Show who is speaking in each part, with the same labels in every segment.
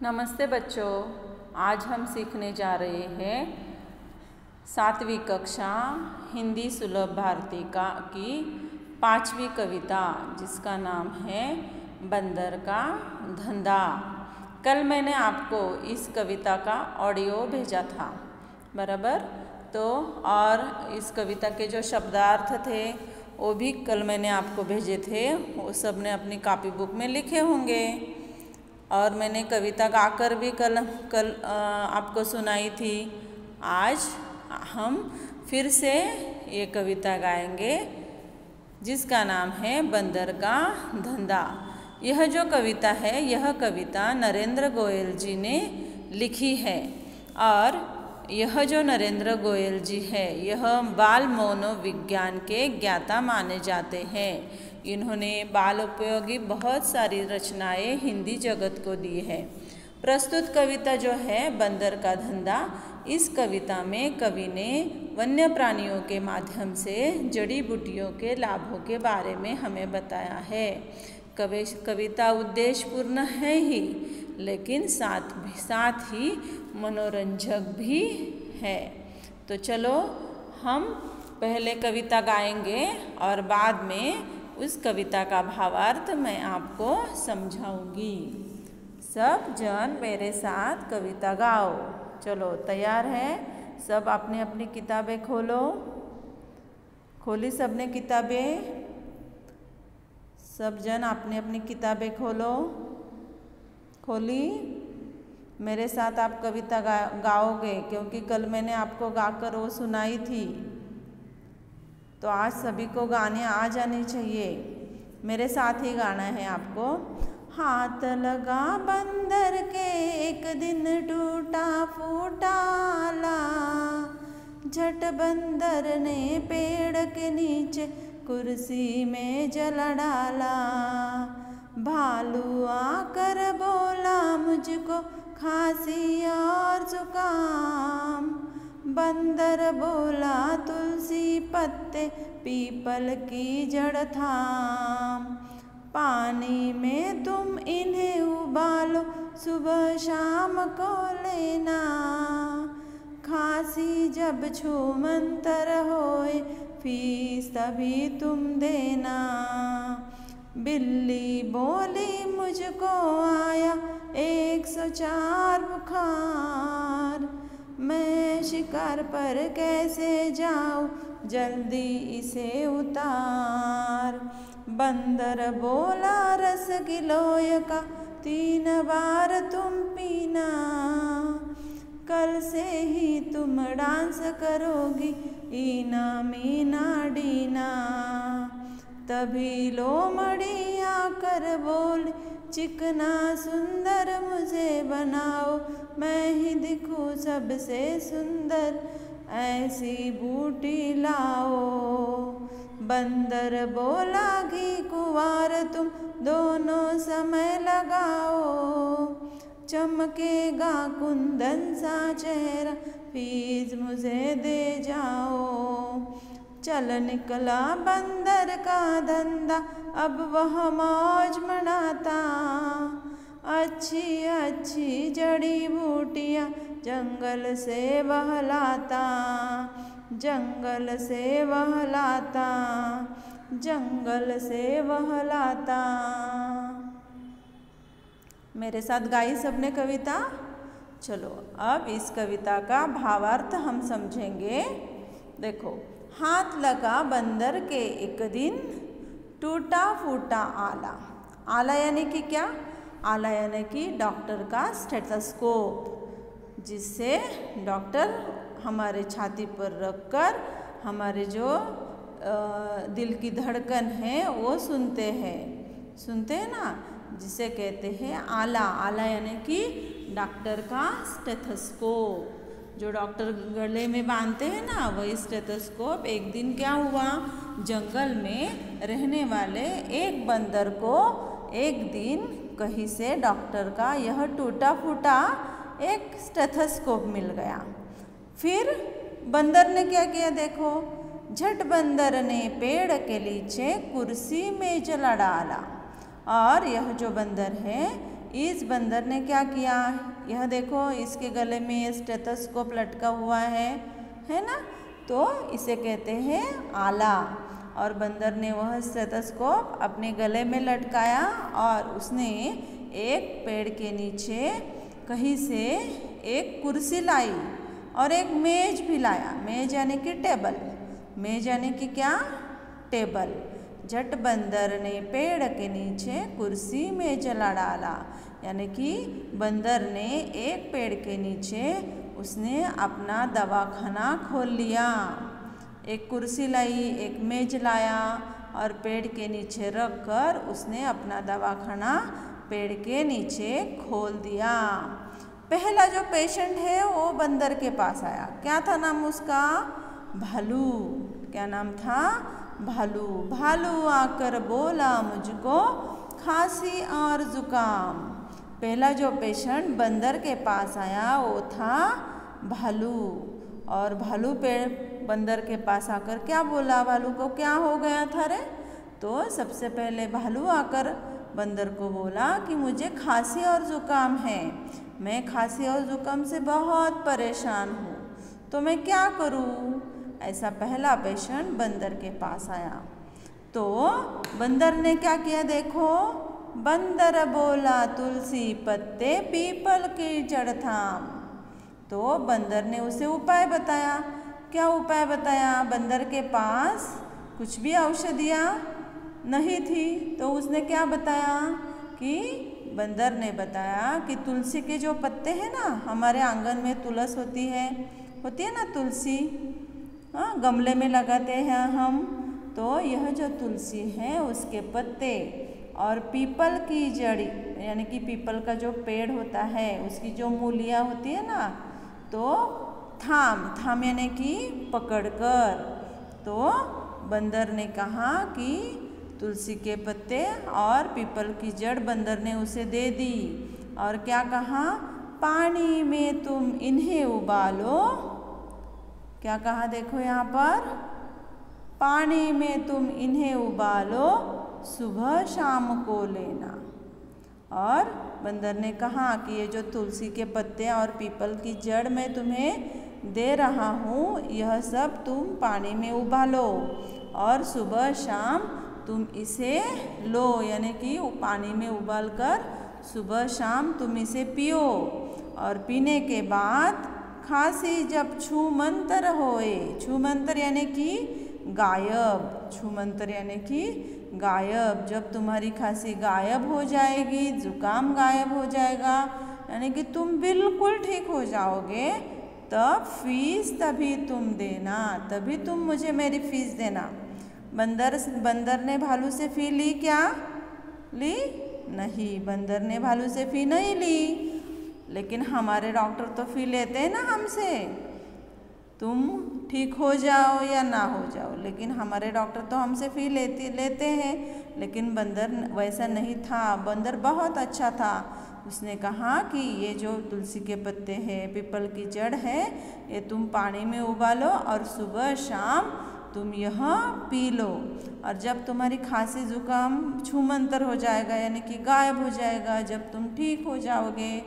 Speaker 1: नमस्ते बच्चों, आज हम सीखने जा रहे हैं 7वीं कक्षा हिंदी सुलभ भारती की 5वीं कविता, जिसका नाम है बंदर का धंधा। कल मैंने आपको इस कविता का ऑडियो भेजा था, बराबर। तो और इस कविता के जो शब्दार्थ थे वो भी कल मैंने आपको भेजे थे, वो सब ने अपनी कॉपी बुक में लिखे होंगे। और मैंने कविता गाकर भी कल आपको सुनाई थी। आज हम फिर से ये कविता गाएंगे, जिसका नाम है बंदर का धंधा। यह जो कविता है, यह कविता नरेंद्र गोयल जी ने लिखी है। और यह जो नरेंद्र गोयल जी है, यह बाल मनोविज्ञान के ज्ञाता माने जाते हैं। इन्होंने बाल उपयोगी बहुत सारी रचनाएं हिंदी जगत को दी है। प्रस्तुत कविता जो है बंदर का धंधा, इस कविता में कवि ने वन्य प्राणियों के माध्यम से जड़ी बूटियों के लाभों के बारे में हमें बताया है। कविता उद्देश्यपूर्ण है ही, लेकिन साथ ही मनोरंजक भी है। तो चलो हम पहले कविता गाएंगे और बाद में उस कविता का भावार्थ मैं आपको समझाऊंगी। सब जन मेरे साथ कविता गाओ। चलो, तैयार है? सब अपनी अपनी किताबें खोलो। खोली सबने किताबें? सब जन अपनी अपनी किताबें खोलो। खोली? मेरे साथ आप कविता गाओगे, क्योंकि कल मैंने आपको गाकर वो सुनाई थी। तो आज सभी को गाने आ जाने चाहिए। मेरे साथ ही गाना है आपको। हाथ लगा बंदर के एक दिन टूटा फूटा आला, झट बंदर ने पेड़ के नीचे कुर्सी में जला डाला। भालू आकर बोला मुझको खांसी और जुकाम, बंदर बोला तुलसी पत्ते पीपल की जड़ थाम। पानी में तुम इन्हें उबालो, सुबह शाम को लेना। खांसी जब छूमंतर होए, फीस तभी तुम देना। बिल्ली बोली मुझको आया 104 बुखार, मैं शिकार पर कैसे जाऊं, जल्दी इसे उतार। बंदर बोला रस गिलोय का 3 बार तुम पीना, कल से ही तुम डांस करोगी ईना मीना डीना। तभी लोमड़ी आकर बोली चिकना सुंदर मुझे बनाओ, मैं ही दिखूं सबसे सुंदर, ऐसी बूटी लाओ। बंदर बोला घी कुंवार तुम दोनों समय लगाओ, चमकेगा कुंदन सा चेहरा, फीस मुझे दे जाओ। चल निकला बंदर का धंधा, अब वह मौज मनाता। अच्छी अच्छी जड़ी बूटियाँ जंगल से बहलाता, जंगल से बहलाता, जंगल से बहलाता। मेरे साथ गाई सबने कविता। चलो, अब इस कविता का भावार्थ हम समझेंगे। देखो, हाथ लगा बंदर के एक दिन टूटा फूटा आला। आला यानी कि क्या? आला यानी कि डॉक्टर का स्टेथोस्कोप, जिससे डॉक्टर हमारे छाती पर रखकर हमारे जो दिल की धड़कन है वो सुनते हैं ना, जिसे कहते हैं आला। आला यानी कि डॉक्टर का स्टेथोस्कोप, जो डॉक्टर गले में बांधते हैं ना, वही स्टेथोस्कोप। एक दिन क्या हुआ, जंगल में रहने वाले एक बंदर को एक दिन कहीं से डॉक्टर का यह टूटा फूटा एक स्टेथोस्कोप मिल गया। फिर बंदर ने क्या किया, देखो, झट बंदर ने पेड़ के नीचे कुर्सी में जला डाला। और यह जो बंदर है, इस बंदर ने क्या किया, यह देखो इसके गले में स्टेथोस्कोप लटका हुआ है ना, तो इसे कहते हैं आला। और बंदर ने वह स्टेथोस्कोप अपने गले में लटकाया और उसने एक पेड़ के नीचे कहीं से एक कुर्सी लाई और एक मेज भी लाया। मेज यानी कि टेबल, मेज यानी कि क्या, टेबल। झट बंदर ने पेड़ के नीचे कुर्सी मेज ला डाला, यानी कि बंदर ने एक पेड़ के नीचे उसने अपना दवाखाना खोल लिया। एक कुर्सी लाई, एक मेज लाया और पेड़ के नीचे रख कर उसने अपना दवाखाना पेड़ के नीचे खोल दिया। पहला जो पेशेंट है वो बंदर के पास आया। क्या था नाम उसका, भालू। क्या नाम था, भालू। भालू आकर बोला मुझको खांसी और जुकाम। पहला जो पेशेंट बंदर के पास आया वो था भालू। और भालू बंदर के पास आकर क्या बोला, भालू को क्या हो गया था रे। तो सबसे पहले भालू आकर बंदर को बोला कि मुझे खांसी और ज़ुकाम है, मैं खांसी और ज़ुकाम से बहुत परेशान हूँ, तो मैं क्या करूँ। ऐसा पहला पेशेंट बंदर के पास आया। तो बंदर ने क्या किया, देखो बंदर बोला तुलसी पत्ते पीपल की जड़ थाम। तो बंदर ने उसे उपाय बताया। क्या उपाय बताया, बंदर के पास कुछ भी औषधियाँ नहीं थी, तो उसने क्या बताया कि बंदर ने बताया कि तुलसी के जो पत्ते हैं ना, हमारे आंगन में तुलस होती है ना तुलसी, हाँ गमले में लगाते हैं हम, तो यह जो तुलसी है उसके पत्ते और पीपल की जड़ी यानी कि पीपल का जो पेड़ होता है उसकी जो मूलियाँ होती है ना, तो थाम यानी कि पकड़कर। तो बंदर ने कहा कि तुलसी के पत्ते और पीपल की जड़ बंदर ने उसे दे दी और क्या कहा, पानी में तुम इन्हें उबालो। क्या कहा देखो यहाँ पर, पानी में तुम इन्हें उबालो, सुबह शाम को लेना। और बंदर ने कहा कि ये जो तुलसी के पत्ते और पीपल की जड़ मैं तुम्हें दे रहा हूँ, यह सब तुम पानी में उबालो और सुबह शाम तुम इसे लो, यानी कि पानी में उबाल कर सुबह शाम तुम इसे पियो। और पीने के बाद खांसी जब छूमंतर होए, छूमंतर यानी कि गायब, छूमंतर यानी कि गायब, जब तुम्हारी खांसी गायब हो जाएगी, जुकाम गायब हो जाएगा, यानी कि तुम बिल्कुल ठीक हो जाओगे, तब फीस तभी तुम देना, तभी तुम मुझे मेरी फीस देना। बंदर ने भालू से फी ली क्या, ली नहीं, बंदर ने भालू से फी नहीं ली। लेकिन हमारे डॉक्टर तो फी लेते हैं ना हमसे, तुम ठीक हो जाओ या ना हो जाओ, लेकिन हमारे डॉक्टर तो हमसे फी लेते हैं। लेकिन बंदर वैसा नहीं था, बंदर बहुत अच्छा था। उसने कहा कि ये जो तुलसी के पत्ते हैं, पीपल की जड़ है, ये तुम पानी में उबालो और सुबह शाम तुम यह पी लो, और जब तुम्हारी खांसी जुकाम छूमंतर हो जाएगा यानी कि गायब हो जाएगा, जब तुम ठीक हो जाओगे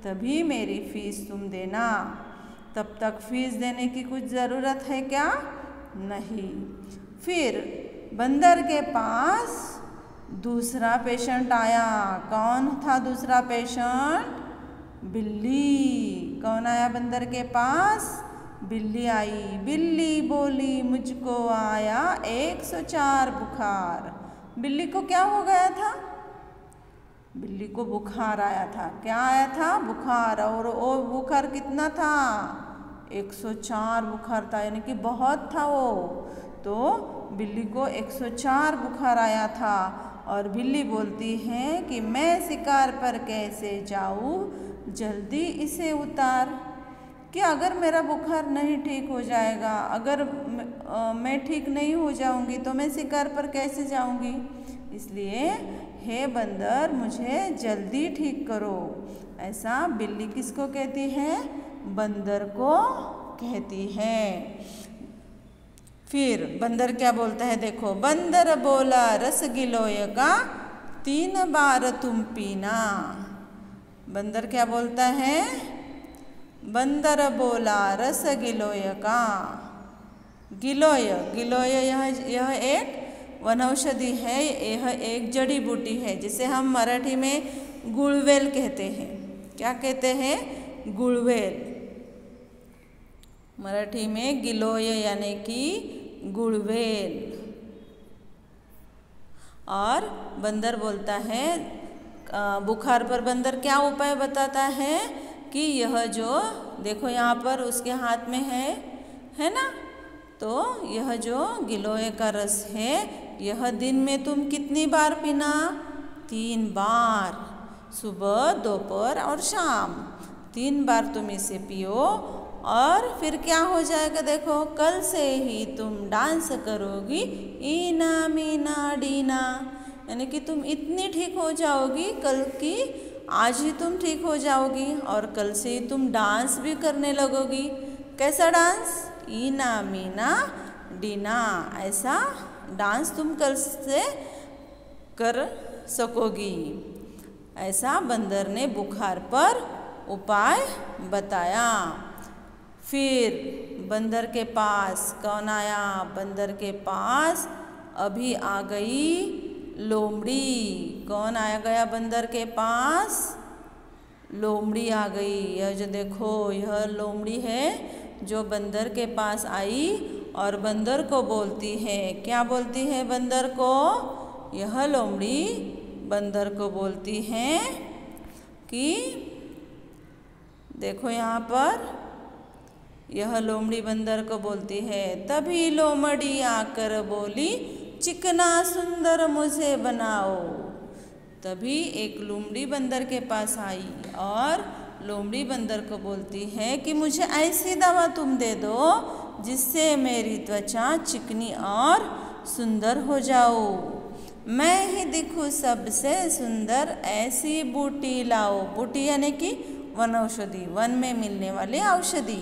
Speaker 1: तभी मेरी फीस तुम देना, तब तक फीस देने की कुछ ज़रूरत है क्या, नहीं। फिर बंदर के पास दूसरा पेशेंट आया। कौन था दूसरा पेशेंट, बिल्ली। कौन आया बंदर के पास, बिल्ली आई। बिल्ली बोली मुझको आया 104 बुखार। बिल्ली को क्या हो गया था, बिल्ली को बुखार आया था। क्या आया था, बुखार। और वो बुखार कितना था, 104 बुखार था, यानी कि बहुत था वो। तो बिल्ली को 104 बुखार आया था और बिल्ली बोलती है कि मैं शिकार पर कैसे जाऊँ, जल्दी इसे उतार। कि अगर मेरा बुखार नहीं ठीक हो जाएगा, अगर मैं ठीक नहीं हो जाऊंगी तो मैं शिकार पर कैसे जाऊंगी, इसलिए हे बंदर मुझे जल्दी ठीक करो। ऐसा बिल्ली किसको कहती है, बंदर को कहती है। फिर बंदर क्या बोलता है देखो, बंदर बोला रस गिलोय का 3 बार तुम पीना। बंदर क्या बोलता है? बंदर बोला रस गिलोय का। गिलोय, गिलोय यह एक वनौषधि है, यह एक जड़ी बूटी है जिसे हम मराठी में गुळवेल कहते हैं। क्या कहते हैं? गुळवेल। मराठी में गिलोय यानी कि गुळवेल। और बंदर बोलता है बुखार पर बंदर क्या उपाय बताता है कि यह जो देखो यहाँ पर उसके हाथ में है ना, तो यह जो गिलोय का रस है यह दिन में तुम कितनी बार पीना? 3 बार, सुबह, दोपहर और शाम 3 बार तुम इसे पियो और फिर क्या हो जाएगा? देखो कल से ही तुम डांस करोगी ईना मीना डीना, यानी कि तुम इतनी ठीक हो जाओगी कल की आज ही तुम ठीक हो जाओगी और कल से ही तुम डांस भी करने लगोगी। कैसा डांस? ईना मीना डीना, ऐसा डांस तुम कल से कर सकोगी। ऐसा बंदर ने बुखार पर उपाय बताया। फिर बंदर के पास कौन आया? बंदर के पास अभी आ गई लोमड़ी। कौन आया गया बंदर के पास? लोमड़ी आ गई। यह जो देखो यह लोमड़ी है जो बंदर के पास आई और बंदर को बोलती है। क्या बोलती है बंदर को? यह लोमड़ी बंदर को बोलती है कि देखो यहाँ पर यह लोमड़ी बंदर को बोलती है, तभी लोमड़ी आकर बोली चिकना सुंदर मुझे बनाओ। तभी एक लोमड़ी बंदर के पास आई और लोमड़ी बंदर को बोलती है कि मुझे ऐसी दवा तुम दे दो जिससे मेरी त्वचा चिकनी और सुंदर हो जाओ। मैं ही दिखूं सबसे सुंदर, ऐसी बूटी लाओ। बूटी यानी कि वनौषधि, वन में मिलने वाली औषधि।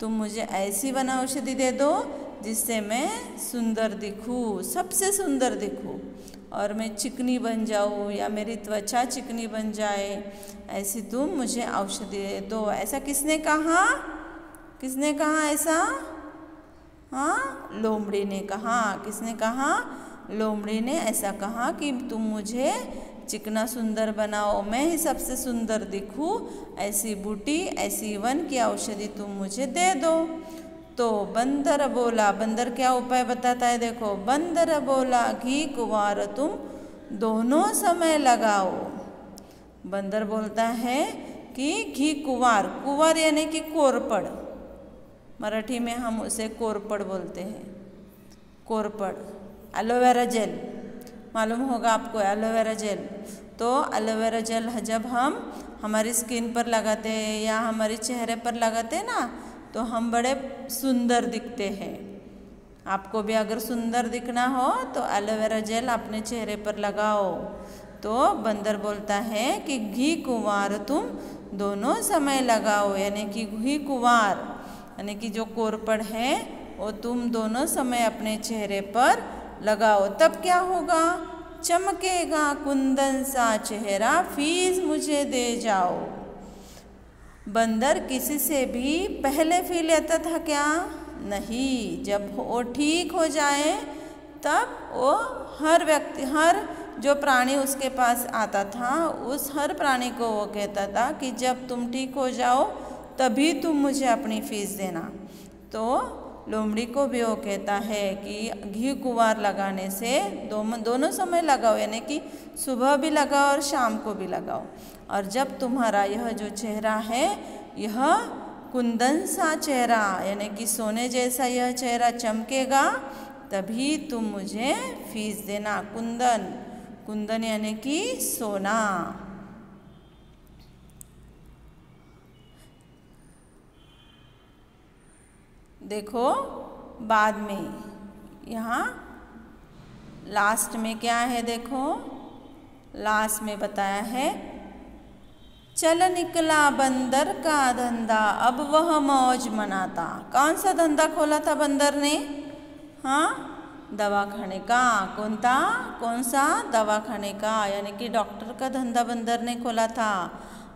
Speaker 1: तुम मुझे ऐसी वनौषधि दे दो जिससे मैं सुंदर दिखूं, सबसे सुंदर दिखूं और मैं चिकनी बन जाऊं या मेरी त्वचा चिकनी बन जाए, ऐसी तुम मुझे औषधि दे दो। ऐसा किसने कहा? किसने कहा ऐसा? हाँ, लोमड़ी ने कहा। किसने कहा? लोमड़ी ने ऐसा कहा कि तुम मुझे चिकना सुंदर बनाओ, मैं ही सबसे सुंदर दिखूं, ऐसी बूटी ऐसी वन की औषधि तुम मुझे दे दो। तो बंदर बोला, बंदर क्या उपाय बताता है? देखो बंदर बोला घी कुंवार तुम दोनों समय लगाओ। बंदर बोलता है कि घी कुंवार, कुंवार यानी कि कोरपड़, मराठी में हम उसे कोरपड़ बोलते हैं। कोरपड़, एलोवेरा जेल मालूम होगा आपको, एलोवेरा जेल। तो एलोवेरा जेल जब हम हमारी स्किन पर लगाते हैं या हमारे चेहरे पर लगाते हैं ना, तो हम बड़े सुंदर दिखते हैं। आपको भी अगर सुंदर दिखना हो तो एलोवेरा जेल अपने चेहरे पर लगाओ। तो बंदर बोलता है कि घी कुंवार तुम दोनों समय लगाओ, यानी कि घी कुंवार यानी कि जो कोरपड़ है वो तुम दोनों समय अपने चेहरे पर लगाओ। तब क्या होगा? चमकेगा कुंदन सा चेहरा, फीस मुझे दे जाओ। बंदर किसी से भी पहले फी लेता था क्या? नहीं। जब वो ठीक हो जाए तब वो हर व्यक्ति, हर जो प्राणी उसके पास आता था उस हर प्राणी को वो कहता था कि जब तुम ठीक हो जाओ तभी तुम मुझे अपनी फीस देना। तो लोमड़ी को भी वो कहता है कि घी कुंवार लगाने से दोनों समय लगाओ, यानी कि सुबह भी लगाओ और शाम को भी लगाओ। और जब तुम्हारा यह जो चेहरा है यह कुंदन सा चेहरा यानी कि सोने जैसा यह चेहरा चमकेगा तभी तुम मुझे फीस देना। कुंदन, कुंदन यानी कि सोना। देखो बाद में यहाँ लास्ट में क्या है, देखो लास्ट में बताया है, चल निकला बंदर का धंधा अब वह मौज मनाता। कौन सा धंधा खोला था बंदर ने? हाँ, दवाखाने का। कौन सा? दवाखाने का, यानी कि डॉक्टर का धंधा बंदर ने खोला था।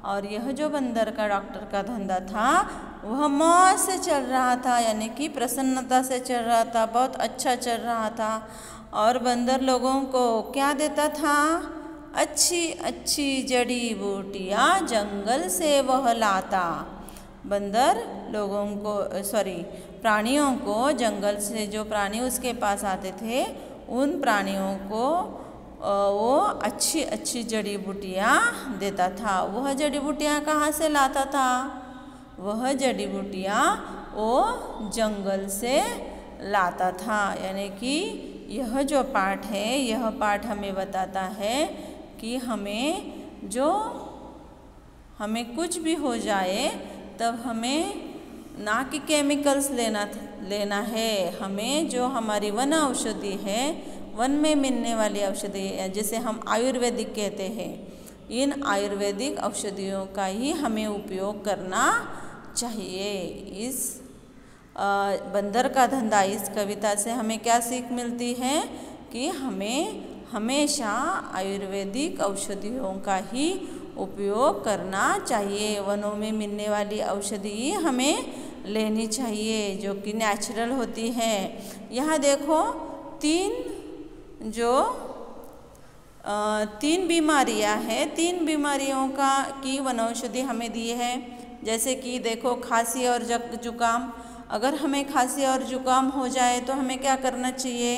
Speaker 1: और यह जो बंदर का डॉक्टर का धंधा था वह मौज से चल रहा था, यानी कि प्रसन्नता से चल रहा था, बहुत अच्छा चल रहा था। और बंदर लोगों को क्या देता था? अच्छी अच्छी जड़ी बूटियाँ जंगल से वह लाता। बंदर लोगों को प्राणियों को जंगल से जो प्राणी उसके पास आते थे उन प्राणियों को वो अच्छी अच्छी जड़ी बूटियाँ देता था। वह जड़ी बूटियाँ कहाँ से लाता था? वह जड़ी बूटियाँ वो जंगल से लाता था। यानी कि यह जो पाठ है, यह पाठ हमें बताता है कि हमें कुछ भी हो जाए तब हमें ना कि केमिकल्स लेना है, हमें जो हमारी वन औषधि है, वन में मिलने वाली औषधि जिसे हम आयुर्वेदिक कहते हैं, इन आयुर्वेदिक औषधियों का ही हमें उपयोग करना चाहिए। इस बंदर का धंधा इस कविता से हमें क्या सीख मिलती है कि हमें हमेशा आयुर्वेदिक औषधियों का ही उपयोग करना चाहिए। वनों में मिलने वाली औषधि हमें लेनी चाहिए जो कि नेचुरल होती है। यहाँ देखो तीन बीमारियाँ हैं, तीन बीमारियों की वनौषधि हमें दी है। जैसे कि देखो खांसी और जुकाम। अगर हमें खांसी और जुकाम हो जाए तो हमें क्या करना चाहिए?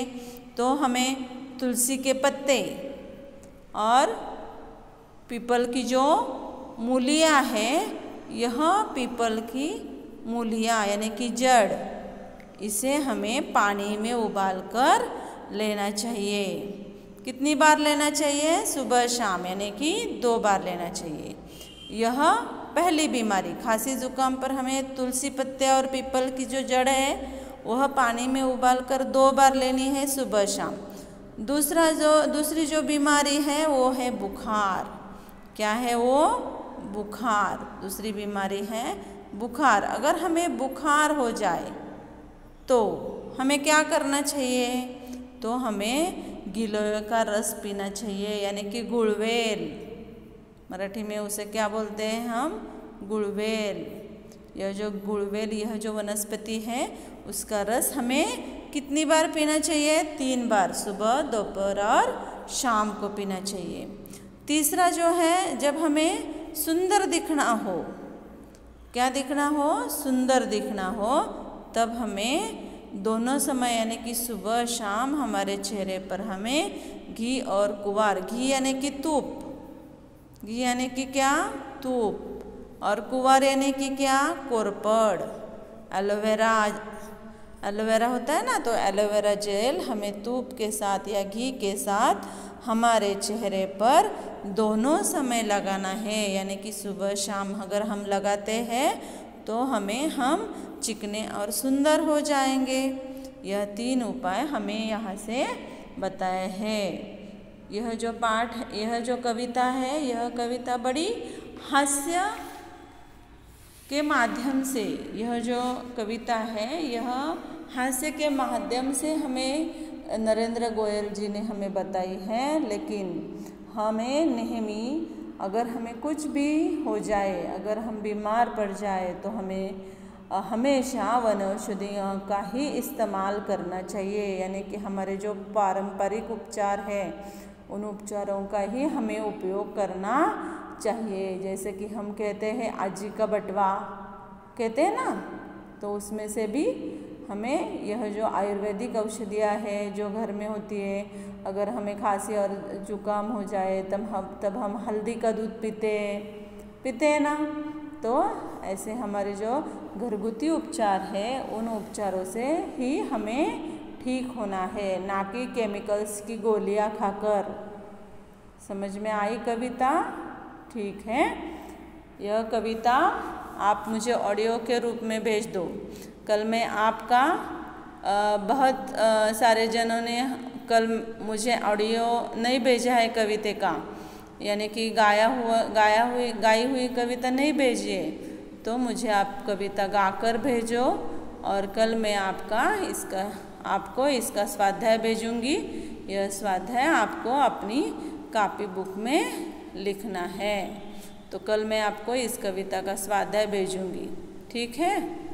Speaker 1: तो हमें तुलसी के पत्ते और पीपल की जो मूलियाँ है, यह पीपल की मूलियाँ यानी कि जड़, इसे हमें पानी में उबालकर लेना चाहिए। कितनी बार लेना चाहिए? सुबह शाम, यानी कि 2 बार लेना चाहिए। यह पहली बीमारी खांसी जुकाम पर हमें तुलसी पत्ते और पीपल की जो जड़ है वह पानी में उबालकर 2 बार लेनी है, सुबह शाम। दूसरी जो बीमारी है वो है बुखार। क्या है वो? बुखार। दूसरी बीमारी है बुखार। अगर हमें बुखार हो जाए तो हमें क्या करना चाहिए? तो हमें गिलोय का रस पीना चाहिए, यानी कि गुड़वेल। मराठी में उसे क्या बोलते हैं हम? गुड़वेल। यह जो वनस्पति है उसका रस हमें कितनी बार पीना चाहिए? 3 बार, सुबह, दोपहर और शाम को पीना चाहिए। तीसरा जो है, जब हमें सुंदर दिखना हो, क्या दिखना हो? सुंदर दिखना हो, तब हमें दोनों समय यानी कि सुबह शाम हमारे चेहरे पर हमें घी और कुवार, घी यानी कि तूप, घी यानी कि क्या? तूप, और कुवार यानी कि क्या? कोरपड़। एलोवेरा होता है ना, तो एलोवेरा जेल हमें तूप के साथ या घी के साथ हमारे चेहरे पर दोनों समय लगाना है। यानी कि सुबह शाम अगर हम लगाते हैं तो हम चिकने और सुंदर हो जाएंगे। यह 3 उपाय हमें यहाँ से बताए हैं। यह जो कविता है, यह कविता बड़ी हास्य के माध्यम से, यह जो कविता है यह हास्य के माध्यम से हमें नरेंद्र गोयल जी ने हमें बताई है। लेकिन हमें नेहमी, अगर हमें कुछ भी हो जाए, अगर हम बीमार पड़ जाए तो हमें हमेशा वनौषधियों का ही इस्तेमाल करना चाहिए। यानी कि हमारे जो पारंपरिक उपचार है उन उपचारों का ही हमें उपयोग करना चाहिए। जैसे कि हम कहते हैं आजी का बटवा कहते हैं ना, तो उसमें से भी हमें यह जो आयुर्वेदिक औषधियाँ है जो घर में होती है, अगर हमें खांसी और जुकाम हो जाए तब हम हल्दी का दूध पीते हैं ना, तो ऐसे हमारे जो घरगुती उपचार है उन उपचारों से ही हमें ठीक होना है, ना कि केमिकल्स की गोलियां खाकर। समझ में आई कविता? ठीक है। यह कविता आप मुझे ऑडियो के रूप में भेज दो। कल मैं आपका बहुत सारे जनों ने कल मुझे ऑडियो नहीं भेजा है कविता का, यानी कि गाई हुई कविता नहीं भेजिए, तो मुझे आप कविता गाकर भेजो और कल मैं आपको इसका स्वाध्याय भेजूंगी। यह स्वाध्याय आपको अपनी कॉपी बुक में लिखना है। तो कल मैं आपको इस कविता का स्वाध्याय भेजूँगी, ठीक है।